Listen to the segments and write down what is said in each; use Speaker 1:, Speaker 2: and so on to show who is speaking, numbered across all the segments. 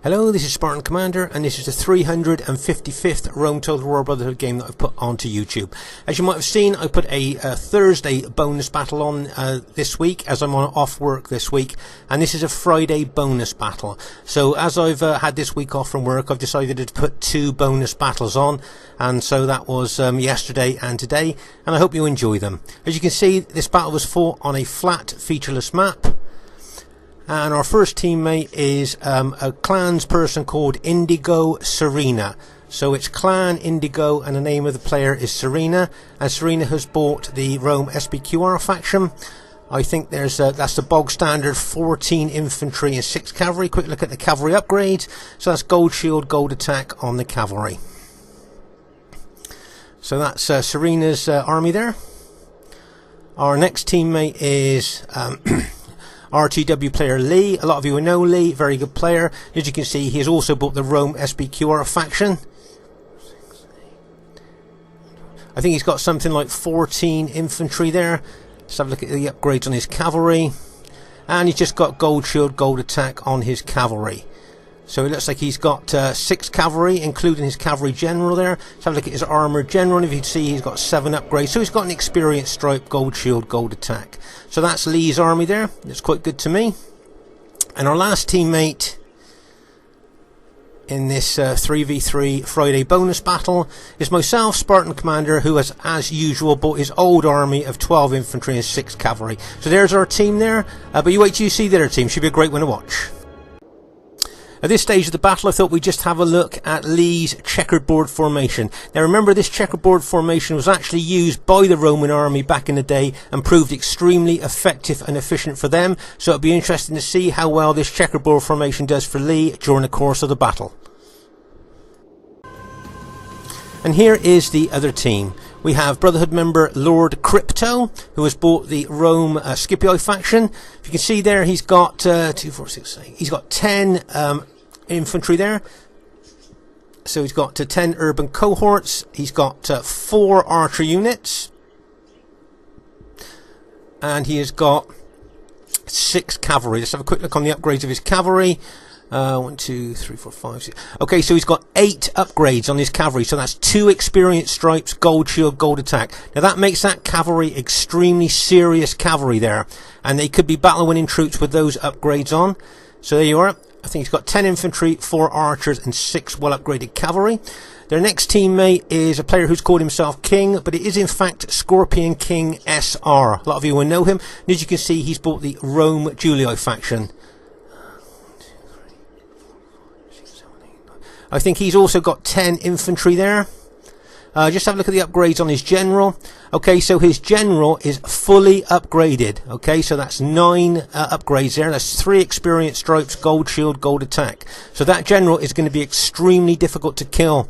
Speaker 1: Hello, this is Spartan Commander, and this is the 355th Rome Total War Brotherhood game that I've put onto YouTube. As you might have seen, I put a Thursday bonus battle on this week, as I'm off work this week, and this is a Friday bonus battle. So as I've had this week off from work, I've decided to put two bonus battles on, and so that was yesterday and today, and I hope you enjoy them. As you can see, this battle was fought on a flat, featureless map. And our first teammate is a clans person called Indigo Serena. So it's Clan Indigo, and the name of the player is Serena. And Serena has bought the Rome SBQR faction. I think that's the bog standard 14 infantry and 6 cavalry. Quick look at the cavalry upgrades. So that's gold shield, gold attack on the cavalry. So that's Serena's army there. Our next teammate is RTW player Lee. A lot of you will know Lee, very good player. As you can see, he has also bought the Rome SBQR faction. I think he's got something like 14 infantry there. Let's have a look at the upgrades on his cavalry. And he's just got gold shield, gold attack on his cavalry. So it looks like he's got 6 cavalry, including his cavalry general there. Let's have a look at his armour general. If you can see, he's got 7 upgrades. So he's got an experienced stripe, gold shield, gold attack. So that's Lee's army there. It's quite good to me. And our last teammate in this 3v3 Friday bonus battle is myself, Spartan Commander, who has, as usual, bought his old army of 12 infantry and 6 cavalry. So there's our team there. But you wait till you see their team. Should be a great one to watch. At this stage of the battle, I thought we'd just have a look at Lee's checkerboard formation. Now remember, this checkerboard formation was actually used by the Roman army back in the day and proved extremely effective and efficient for them. So it'll be interesting to see how well this checkerboard formation does for Lee during the course of the battle. And here is the other team. We have Brotherhood member Lord Crypto, who has bought the Rome Scipii faction. If you can see there, he's got 2, 4, 6, 8. He's got 10 infantry there. So he's got 10 urban cohorts. He's got 4 archer units, and he has got 6 cavalry. Let's have a quick look on the upgrades of his cavalry. 1, 2, 3, 4, 5, 6. Okay, so he's got 8 upgrades on his cavalry. So that's 2 experienced stripes, gold shield, gold attack. Now that makes that cavalry extremely serious cavalry there, and they could be battle winning troops with those upgrades on. So there you are. I think he's got 10 infantry, 4 archers, and 6 well upgraded cavalry. Their next teammate is a player who's called himself King, but it is in fact Scorpion King SR. A lot of you will know him. And as you can see, he's bought the Rome Julii faction. I think he's also got 10 infantry there. Just have a look at the upgrades on his general. Okay, so his general is fully upgraded. Okay, so that's 9 upgrades there. That's 3 experienced stripes, gold shield, gold attack. So that general is going to be extremely difficult to kill.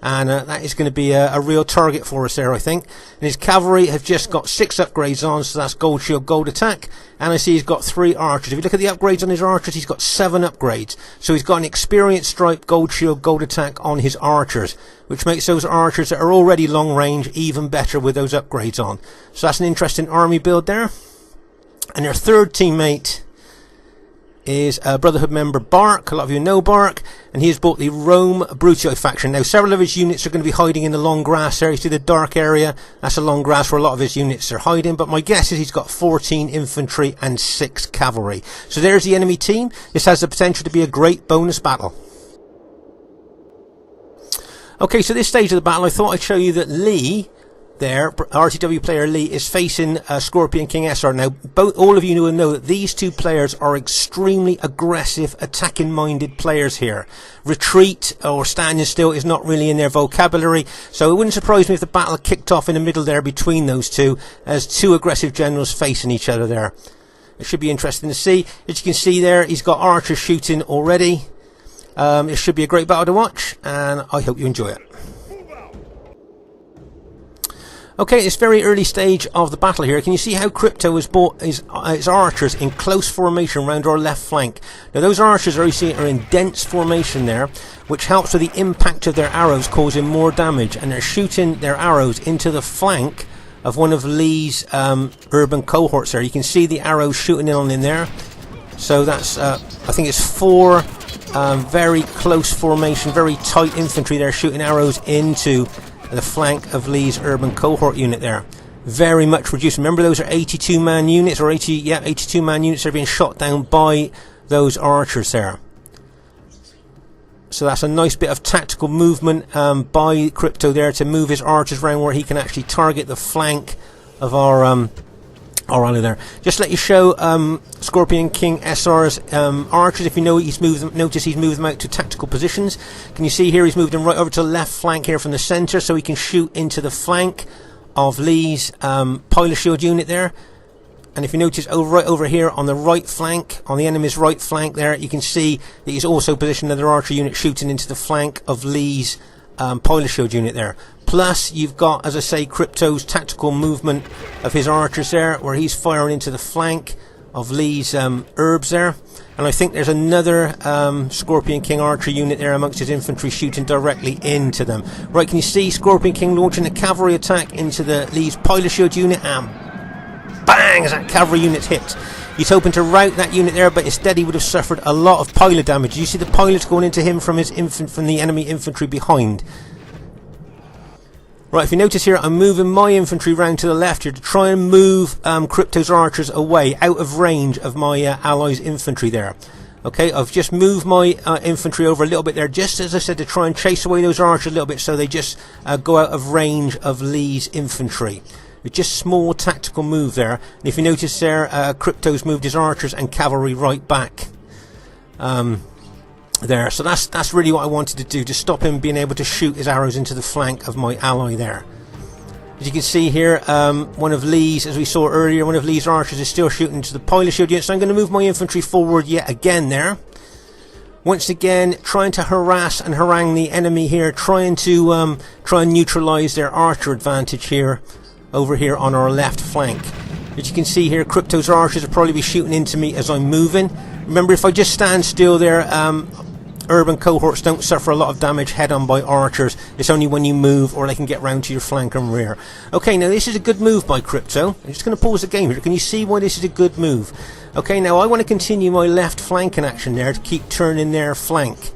Speaker 1: And that is going to be a real target for us there, I think. And his cavalry have just got 6 upgrades on, so that's gold shield, gold attack. And I see he's got 3 archers. If you look at the upgrades on his archers, he's got 7 upgrades. So he's got an experienced stripe, gold shield, gold attack on his archers, which makes those archers that are already long range even better with those upgrades on. So that's an interesting army build there. And their third teammate is Brotherhood member Bark. A lot of you know Bark, and he has bought the Rome Brutio faction. Now several of his units are going to be hiding in the long grass there. You see the dark area? That's the long grass where a lot of his units are hiding, but my guess is he's got 14 infantry and 6 cavalry. So there's the enemy team. This has the potential to be a great bonus battle. Okay, so this stage of the battle, I thought I'd show you that Lee there, RTW player Lee, is facing Scorpion King SR. Now, all of you will know that these two players are extremely aggressive, attacking-minded players here. Retreat or standing still is not really in their vocabulary, so it wouldn't surprise me if the battle kicked off in the middle there between those two, as 2 aggressive generals facing each other there. It should be interesting to see. As you can see there, he's got archers shooting already. It should be a great battle to watch, and I hope you enjoy it. Okay, it's very early stage of the battle here. Can you see how Crypto has bought his archers in close formation around our left flank? Now those archers are in dense formation there, which helps with the impact of their arrows causing more damage, and they're shooting their arrows into the flank of one of Lee's urban cohorts there. You can see the arrows shooting in there. So that's, I think it's 4 very close formation, very tight infantry there, shooting arrows into the flank of Lee's urban cohort unit there. Very much reduced. Remember, those are 82-man units, or 82-man units are being shot down by those archers there. So that's a nice bit of tactical movement by Crypto there to move his archers around where he can actually target the flank of our ally there. Just to let you show Scorpion King SR's archers. If you know he's moved them, notice he's moved them out to tactical positions. Can you see here he's moved them right over to the left flank here from the centre, so he can shoot into the flank of Lee's pilot shield unit there. And if you notice right over here on the right flank, on the enemy's right flank there, you can see that he's also positioned another archer unit shooting into the flank of Lee's pilot shield unit there. Plus you've got, as I say, Crypto's tactical movement of his archers there, where he's firing into the flank of Lee's herbs there. And I think there's another Scorpion King archer unit there amongst his infantry shooting directly into them. Right, can you see Scorpion King launching a cavalry attack into the Lee's pilot shield unit, and bang, as that cavalry unit's hit. He's hoping to rout that unit there, but instead he would have suffered a lot of pilot damage. You see the pilots going into him from the enemy infantry behind. Right, if you notice here, I'm moving my infantry round to the left here to try and move Crypto's archers away, out of range of my allies' infantry there. Okay, I've just moved my infantry over a little bit there, just as I said, to try and chase away those archers a little bit, so they just go out of range of Lee's infantry. It's just small tactical move there. And if you notice there, Crypto's moved his archers and cavalry right back there. So that's really what I wanted to do, to stop him being able to shoot his arrows into the flank of my ally there. As you can see here, one of Lee's, as we saw earlier, one of Lee's archers is still shooting into the pilot shield unit. So I'm going to move my infantry forward yet again there. Once again, trying to harass and harangue the enemy here, trying to neutralise their archer advantage here, over here on our left flank. As you can see here, Crypto's archers will probably be shooting into me as I'm moving. Remember, if I just stand still there, urban cohorts don't suffer a lot of damage head on by archers. It's only when you move, or they can get round to your flank and rear. Okay, now this is a good move by Crypto. I'm just going to pause the game here. Can you see why this is a good move? Okay, now I want to continue my left flanking action there to keep turning their flank.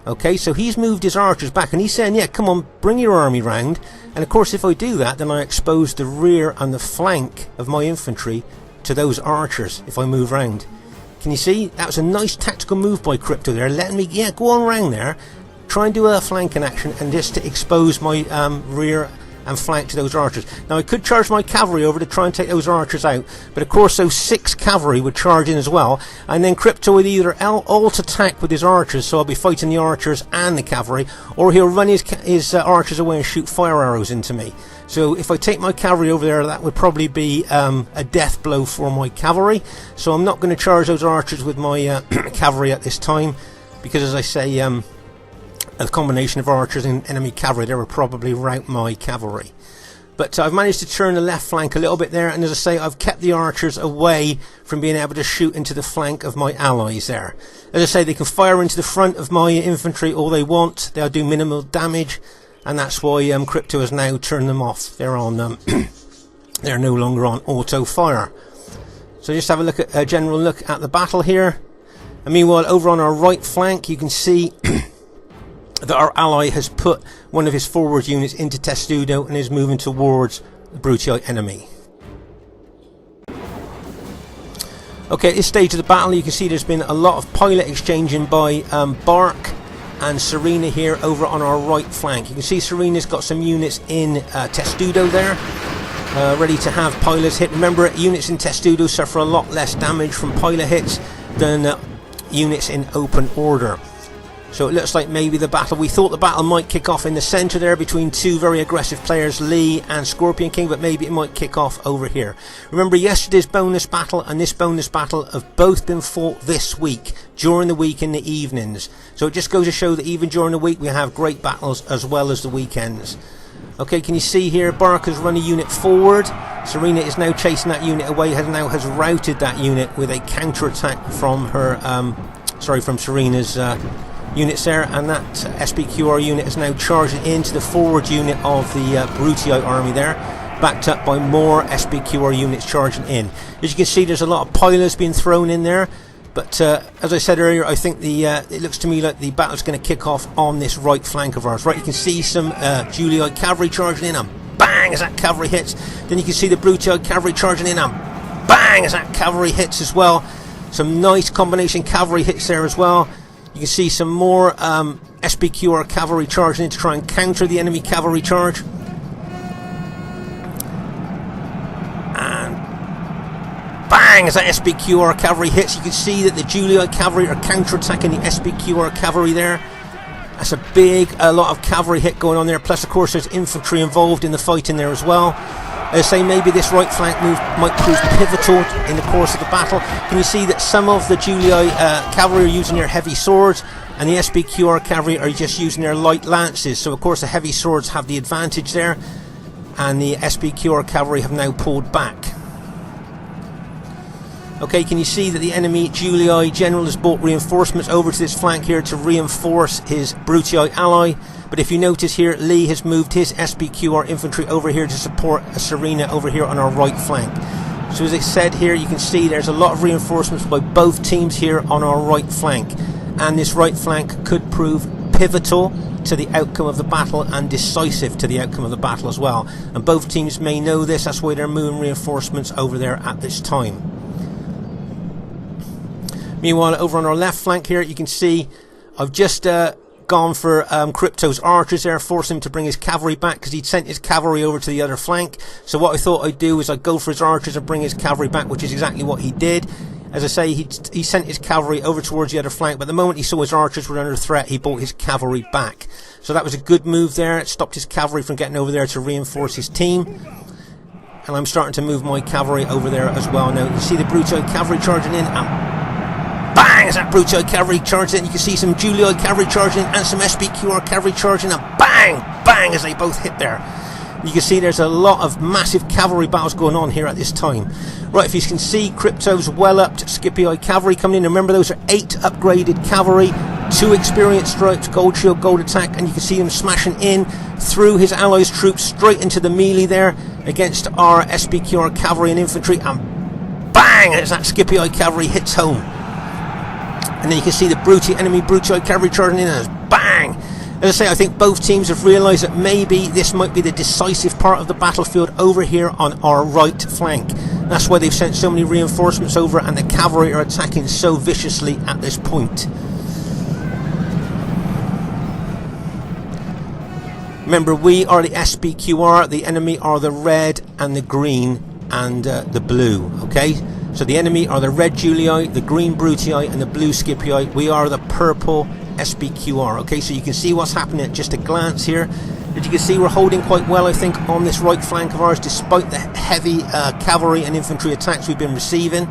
Speaker 1: Okay, so he's moved his archers back, and he's saying, yeah, come on, bring your army round. And of course, if I do that, then I expose the rear and the flank of my infantry to those archers if I move round. Can you see? That was a nice tactical move by Crypto there, letting me, yeah, go on round there, try and do a flanking action, and just to expose my rear and flank to those archers. Now I could charge my cavalry over to try and take those archers out, but of course those 6 cavalry would charge in as well, and then Crypto would either alt attack with his archers, so I'll be fighting the archers and the cavalry, or he'll run his archers away and shoot fire arrows into me. So if I take my cavalry over there, that would probably be a death blow for my cavalry. So I'm not going to charge those archers with my cavalry at this time, because as I say, a combination of archers and enemy cavalry there will probably rout my cavalry. But I've managed to turn the left flank a little bit there, and as I say, I've kept the archers away from being able to shoot into the flank of my allies there. As I say, they can fire into the front of my infantry all they want. They'll do minimal damage, and that's why Crypto has now turned them off. They're on they're no longer on auto fire. So just have a look at a general look at the battle here. And meanwhile, over on our right flank, you can see that our ally has put one of his forward units into Testudo and is moving towards the Brutii enemy. Okay, at this stage of the battle, you can see there's been a lot of pilot exchanging by Bark and Serena here over on our right flank. You can see Serena's got some units in Testudo there, ready to have pilots hit. Remember, units in Testudo suffer a lot less damage from pilot hits than units in open order. So it looks like maybe the battle, we thought the battle might kick off in the centre there between 2 very aggressive players, Lee and Scorpion King, but maybe it might kick off over here. Remember, yesterday's bonus battle and this bonus battle have both been fought this week, during the week in the evenings. So it just goes to show that even during the week we have great battles as well as the weekends. Okay, can you see here, Bark has run a unit forward. Serena is now chasing that unit away, has routed that unit with a counter-attack from her, from Serena's units there, and that SPQR unit is now charging into the forward unit of the Brutii army there, backed up by more SPQR units charging in. As you can see, there's a lot of pilots being thrown in there. But as I said earlier, I think it looks to me like the battle's going to kick off on this right flank of ours. Right, you can see some Julii cavalry charging in, and bang as that cavalry hits. Then you can see the Brutii cavalry charging in, and bang as that cavalry hits as well. Some nice combination cavalry hits there as well. You can see some more SBQR cavalry charging in to try and counter the enemy cavalry charge. Bang! As that SBQR cavalry hits, you can see that the Julii cavalry are counter-attacking the SBQR cavalry there. That's a lot of cavalry hit going on there. Plus, of course, there's infantry involved in the fight in there as well. As I say, maybe this right flank move might prove pivotal in the course of the battle. Can you see that some of the Julii cavalry are using their heavy swords, and the SBQR cavalry are just using their light lances? So, of course, the heavy swords have the advantage there, and the SBQR cavalry have now pulled back. Okay, can you see that the enemy Julii general has brought reinforcements over to this flank here to reinforce his Brutii ally? But if you notice here, Lee has moved his SBQR infantry over here to support Serena over here on our right flank. So as I said here, you can see there's a lot of reinforcements by both teams here on our right flank. And this right flank could prove pivotal to the outcome of the battle and decisive to the outcome of the battle as well. And both teams may know this, that's why they're moving reinforcements over there at this time. Meanwhile, over on our left flank here, you can see I've just gone for Crypto's archers there, forcing him to bring his cavalry back because he'd sent his cavalry over to the other flank. So what I thought I'd do is I'd go for his archers and bring his cavalry back, which is exactly what he did. As I say, he sent his cavalry over towards the other flank, but the moment he saw his archers were under threat, he brought his cavalry back. So that was a good move there. It stopped his cavalry from getting over there to reinforce his team. And I'm starting to move my cavalry over there as well now. You see the Brutii cavalry charging in, and bang as that Brutii cavalry charged in. You can see some Julii cavalry charging in and some SBQR cavalry charging in, and bang, bang as they both hit there. You can see there's a lot of massive cavalry battles going on here at this time. Right, if you can see Crypto's well-upped Scipii cavalry coming in. Remember, those are 8 upgraded cavalry, 2 experienced stripes, gold shield, gold attack, and you can see them smashing in through his allies' troops straight into the melee there against our SBQR cavalry and infantry, and bang as that Scipii cavalry hits home. And then you can see the enemy Brutii cavalry charging in, and bang! As I say, I think both teams have realised that maybe this might be the decisive part of the battlefield over here on our right flank. That's why they've sent so many reinforcements over, and the cavalry are attacking so viciously at this point. Remember, we are the SBQR, the enemy are the red and the green and the blue, okay? So the enemy are the red Julii, the green Brutii and the blue Scipii. We are the purple SBQR, okay? So you can see what's happening at just a glance here. As you can see, we're holding quite well, I think, on this right flank of ours, despite the heavy cavalry and infantry attacks we've been receiving.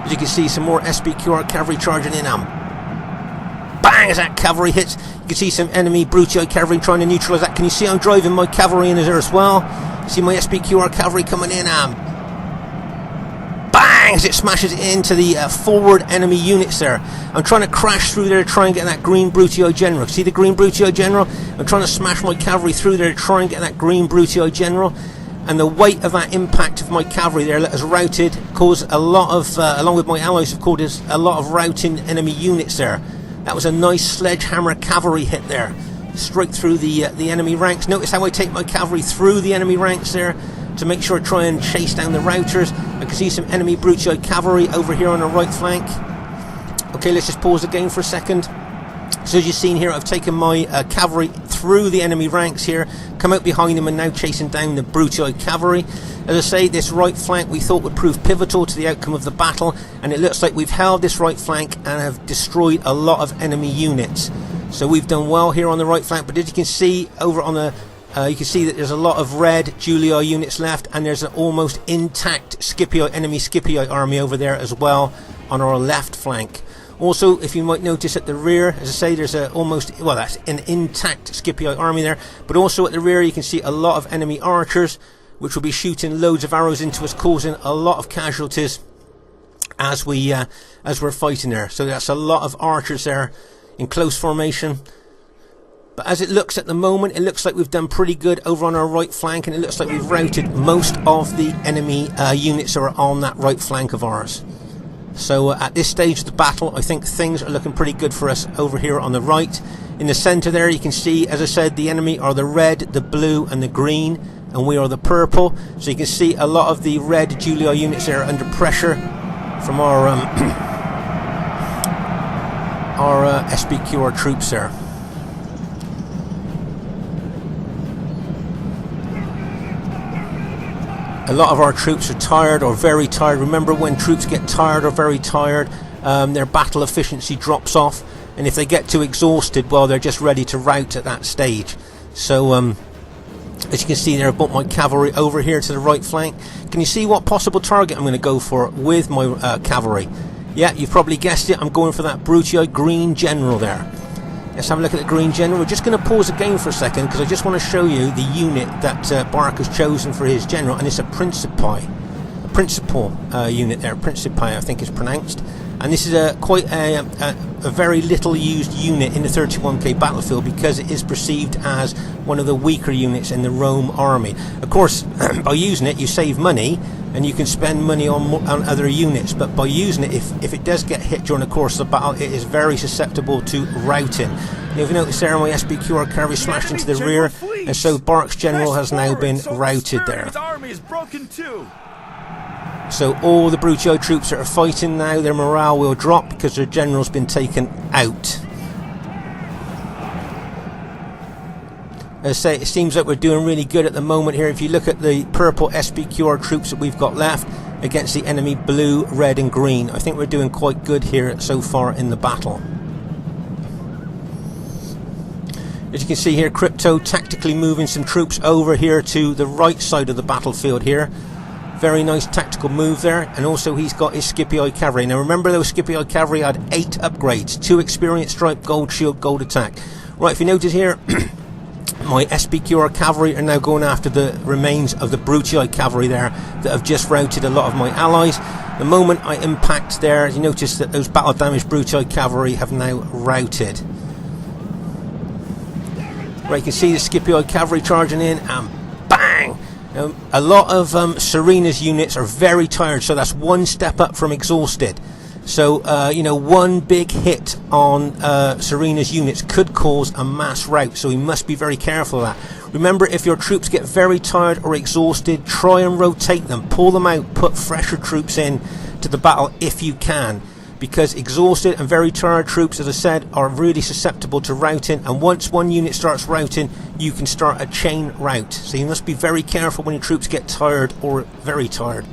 Speaker 1: As you can see, some more SBQR cavalry charging in, and bang as that cavalry hits. You can see some enemy Brutii cavalry trying to neutralise that. Can you see I'm driving my cavalry in there as well? See my SBQR cavalry coming in, and bang as it smashes into the forward enemy units there. I'm trying to crash through there to try and get that green Brutii general. See the green Brutii general? I'm trying to smash my cavalry through there to try and get that green Brutii general. And the weight of that impact of my cavalry there has routed, caused a lot of, along with my allies, have caused a lot of routing enemy units there. That was a nice sledgehammer cavalry hit there, straight through the enemy ranks. Notice how I take my cavalry through the enemy ranks there to make sure I try and chase down the routers. I can see some enemy Brutii cavalry over here on the right flank. Okay, let's just pause the game for a second. So as you've seen here, I've taken my cavalry through the enemy ranks here, come out behind them and now chasing down the Brutii cavalry. As I say, this right flank we thought would prove pivotal to the outcome of the battle, and it looks like we've held this right flank and have destroyed a lot of enemy units. So we've done well here on the right flank, but as you can see over on the you can see that there's a lot of red Julii units left, and there's an almost intact enemy Scipii army over there as well on our left flank. Also, if you might notice at the rear, as I say, there's that's an intact Scipii army there, but also at the rear you can see a lot of enemy archers, which will be shooting loads of arrows into us, causing a lot of casualties as we're fighting there. So that's a lot of archers there in close formation. But as it looks at the moment, it looks like we've done pretty good over on our right flank, and it looks like we've routed most of the enemy units that are on that right flank of ours. So at this stage of the battle, I think things are looking pretty good for us over here on the right. In the centre there, you can see, as I said, the enemy are the red, the blue and the green, and we are the purple. So you can see a lot of the red Julii units there are under pressure from our SBQR troops there. A lot of our troops are tired or very tired. Remember, when troops get tired or very tired, their battle efficiency drops off, and if they get too exhausted, well, they're just ready to rout at that stage. So as you can see there, I've brought my cavalry over here to the right flank. Can you see what possible target I'm going to go for with my cavalry? Yeah, you've probably guessed it. I'm going for that Brutii green general there. Let's have a look at the green general. We're just going to pause the game for a second because I just want to show you the unit that Bark has chosen for his general, and it's a principal unit there. Principi, I think is pronounced. And this is quite a very little used unit in the 31k battlefield because it is perceived as one of the weaker units in the Rome army. Of course, by using it, you save money and you can spend money on other units, but by using it, if it does get hit during the course of the battle, it is very susceptible to routing. Now, if you notice there, my SBQR cavalry smashed into the rear, and so Bark's general has now been routed there.
Speaker 2: His army is broken too.
Speaker 1: So all the Brutii troops that are fighting now, their morale will drop because their general's been taken out. As I say, it seems like we're doing really good at the moment here. If you look at the purple SBQR troops that we've got left against the enemy blue, red and green, I think we're doing quite good here so far in the battle. As you can see here, Crypto tactically moving some troops over here to the right side of the battlefield here. Very nice tactical move there, and also he's got his Scipii cavalry. Now remember, those Scipii cavalry had 8 upgrades: 2 experience stripe, gold shield, gold attack. Right, if you notice here, my SBQR cavalry are now going after the remains of the Brutii cavalry there that have just routed a lot of my allies. The moment I impact there, you notice that those battle damaged Brutii cavalry have now routed. Right, you can see the Scipii cavalry charging in, and bang! Now, a lot of Serena's units are very tired, so that's one step up from exhausted. So, you know, one big hit on Serena's units could cause a mass rout, so we must be very careful of that. Remember, if your troops get very tired or exhausted, try and rotate them, pull them out, put fresher troops in to the battle if you can. Because exhausted and very tired troops, as I said, are really susceptible to routing, and once one unit starts routing, you can start a chain rout. So you must be very careful when your troops get tired or very tired.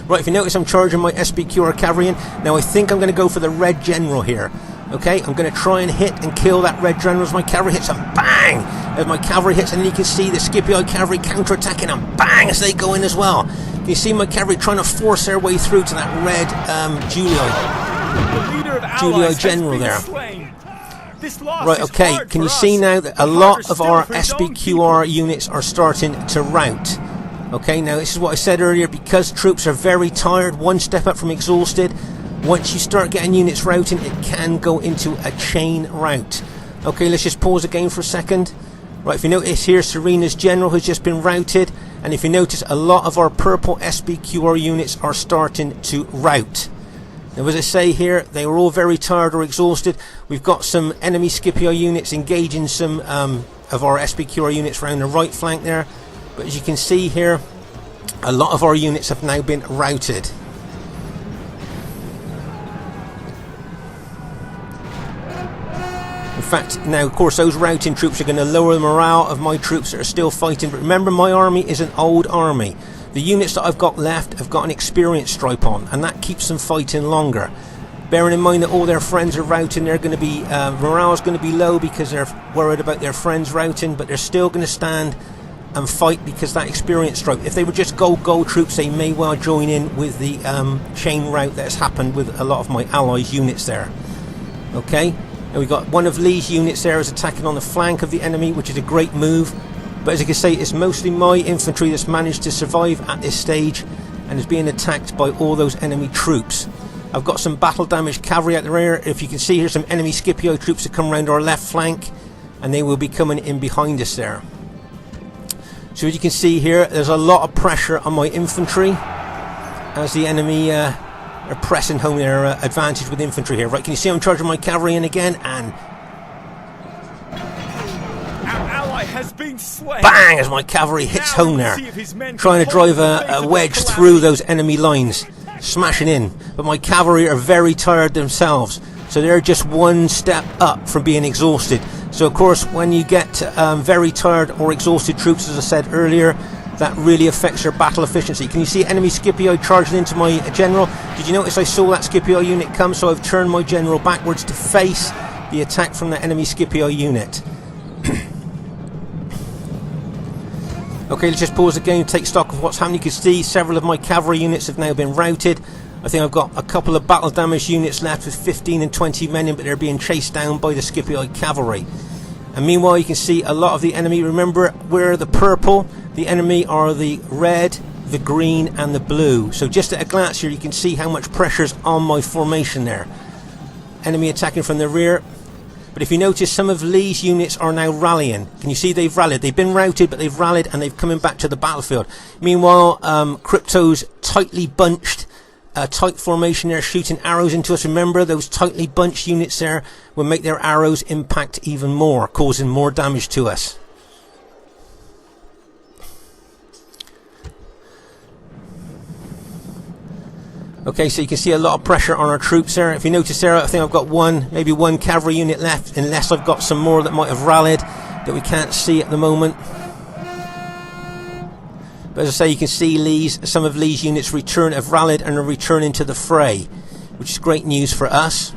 Speaker 1: Right, if you notice, I'm charging my SBQR cavalry in. Now I think I'm going to go for the red general here. Okay, I'm going to try and hit and kill that red general as my cavalry hits, and bang! As my cavalry hits, and then you can see the Scipii cavalry counter-attacking, and bang! As they go in as well. You see my cavalry trying to force their way through to that red Julii general there. Right, okay, can you see now that a lot of our SBQR units are starting to rout? Okay, now this is what I said earlier, because troops are very tired, one step up from exhausted, once you start getting units routing, it can go into a chain rout. Okay, let's just pause the game for a second. Right, if you notice here, Serena's general has just been routed, and if you notice, a lot of our purple SBQR units are starting to rout. Now, as I say here, they were all very tired or exhausted. We've got some enemy Scipii units engaging some of our SBQR units around the right flank there. But as you can see here, a lot of our units have now been routed. In fact, now of course those routing troops are going to lower the morale of my troops that are still fighting. But remember, my army is an old army. The units that I've got left have got an experience stripe on, and that keeps them fighting longer. Bearing in mind that all their friends are routing, they're going to be morale is going to be low because they're worried about their friends routing, but they're still going to stand and fight because that experience stripe. If they were just gold troops, they may well join in with the chain rout that has happened with a lot of my allies' units there. Okay, and we've got one of Lee's units there is attacking on the flank of the enemy, which is a great move. But as you can see, it's mostly my infantry that's managed to survive at this stage and is being attacked by all those enemy troops. I've got some battle damaged cavalry at the rear. If you can see here, some enemy Scipio troops that come around our left flank, and they will be coming in behind us there. So as you can see here, there's a lot of pressure on my infantry as the enemy They're pressing home their advantage with infantry here. Right, can you see I'm charging my cavalry in again? And
Speaker 2: our ally has been slain.
Speaker 1: Bang! As my cavalry hits home there. Trying to drive a wedge through those enemy lines. Smashing in. But my cavalry are very tired themselves. So they're just one step up from being exhausted. So of course, when you get very tired or exhausted troops, as I said earlier, that really affects their battle efficiency. Can you see enemy Scipio charging into my general? Did you notice I saw that Scipio unit come? So I've turned my general backwards to face the attack from the enemy Scipio unit. Okay, let's just pause the game, take stock of what's happening. You can see several of my cavalry units have now been routed. I think I've got a couple of battle damage units left with 15 and 20 men in, but they're being chased down by the Scipio cavalry. And meanwhile, you can see a lot of the enemy. Remember, we're the purple. The enemy are the red, the green, and the blue. So just at a glance here, you can see how much pressure's on my formation there. Enemy attacking from the rear. But if you notice, some of Lee's units are now rallying. Can you see they've rallied? They've been routed, but they've rallied and they've coming back to the battlefield. Meanwhile, Crypto's tightly bunched, tight formation there, shooting arrows into us. Remember, those tightly bunched units there will make their arrows impact even more, causing more damage to us. Okay, so you can see a lot of pressure on our troops there. If you notice there, I think I've got maybe one cavalry unit left, unless I've got some more that might have rallied that we can't see at the moment. But as I say, you can see some of Lee's units have rallied and are returning to the fray, which is great news for us.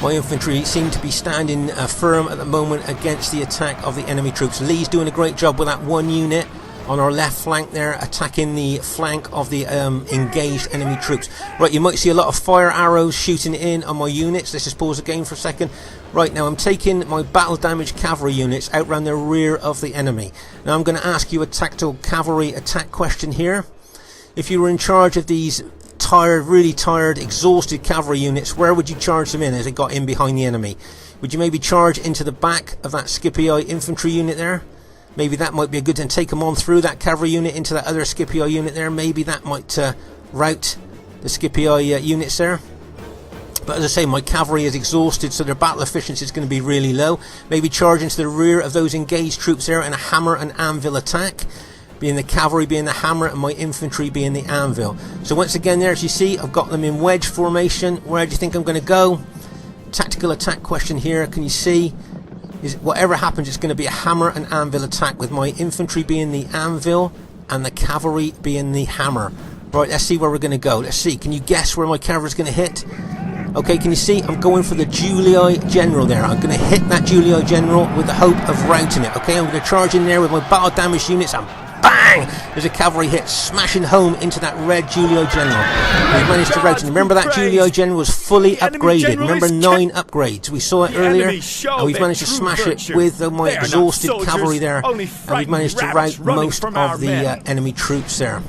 Speaker 1: My infantry seem to be standing firm at the moment against the attack of the enemy troops. Lee's doing a great job with that one unit on our left flank there, attacking the flank of the engaged enemy troops. Right, you might see a lot of fire arrows shooting in on my units. Let's just pause the game for a second. Right, now I'm taking my battle damaged cavalry units out round the rear of the enemy. Now I'm going to ask you a tactical cavalry attack question here. If you were in charge of these really tired, exhausted cavalry units, where would you charge them in as they got in behind the enemy? Would you maybe charge into the back of that Scipio infantry unit there? Maybe that might be a good, and take them on through that cavalry unit into that other Scipio unit there. Maybe that might rout the Scipio units there. But as I say, my cavalry is exhausted, so their battle efficiency is going to be really low. Maybe charge into the rear of those engaged troops there in a hammer and anvil attack, being the cavalry being the hammer and my infantry being the anvil. So once again there, as you see, I've got them in wedge formation. Where do you think I'm going to go? Tactical attack question here. Can you see? Whatever happens, it's going to be a hammer and anvil attack, with my infantry being the anvil and the cavalry being the hammer. Right, let's see where we're going to go. Let's see. Can you guess where my cavalry is going to hit? Okay, can you see? I'm going for the Julii General there. I'm going to hit that Julii General with the hope of routing it. Okay, I'm going to charge in there with my battle damage units and bang! There's a cavalry hit, smashing home into that red Julii General. We've managed to rout it. Remember, that Julii General was fully upgraded. Remember, 9 upgrades. We saw it earlier, and we've managed to smash it with my exhausted cavalry there, and we've managed to rout most of the enemy troops there.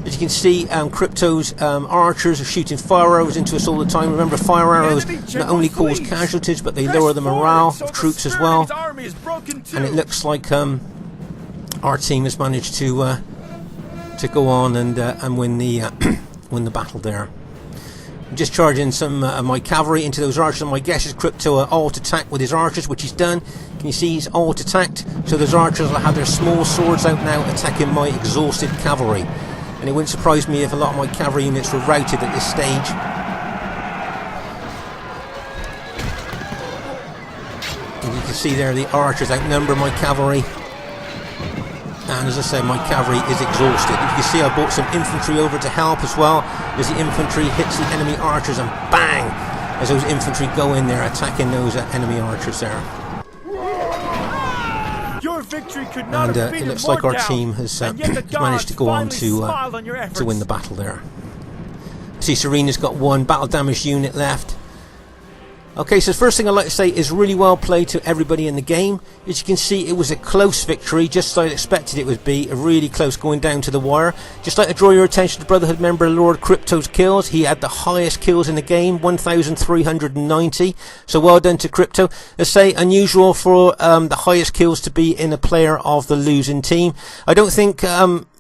Speaker 1: As you can see, Crypto's archers are shooting fire arrows into us all the time. Remember, fire arrows not only cause casualties, but they lower the morale of troops as well. And it looks like our team has managed to go on and win the battle there. I'm just charging some of my cavalry into those archers, and my guess is Crypto alt attack with his archers, which he's done. Can you see he's alt attacked? So those archers will have their small swords out now, attacking my exhausted cavalry. And it wouldn't surprise me if a lot of my cavalry units were routed at this stage. And you can see there the archers outnumber my cavalry. And as I say, my cavalry is exhausted. You can see I brought some infantry over to help as well, as the infantry hits the enemy archers, and bang! As those infantry go in there attacking those enemy archers there. And it looks like our team has managed to go on to win the battle there. See, Serena's got one battle damage unit left. Okay, so the first thing I'd like to say is really well played to everybody in the game. As you can see, it was a close victory, just like I expected it would be, a really close going down to the wire. Just like to draw your attention to Brotherhood member Lord Crypto's kills. He had the highest kills in the game, 1,390, so well done to Crypto. Let's say, unusual for the highest kills to be in a player of the losing team. I don't think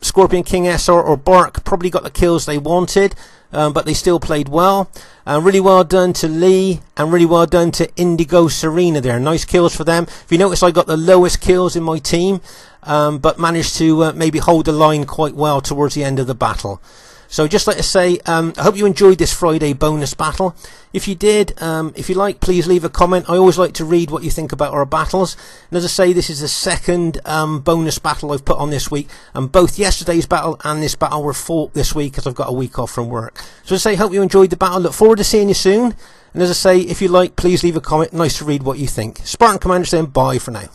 Speaker 1: Scorpion King SR or Bark probably got the kills they wanted, but they still played well. Really well done to Lee, and really well done to Indigo Serena there. Nice kills for them. If you notice, I got the lowest kills in my team, but managed to maybe hold the line quite well towards the end of the battle. So just like to say, I hope you enjoyed this Friday bonus battle. If you did, if you like, please leave a comment. I always like to read what you think about our battles. And as I say, this is the second bonus battle I've put on this week. And both yesterday's battle and this battle were fought this week as I've got a week off from work. So as I say, hope you enjoyed the battle. Look forward to seeing you soon. And as I say, if you like, please leave a comment. Nice to read what you think. Spartan Commander saying bye for now.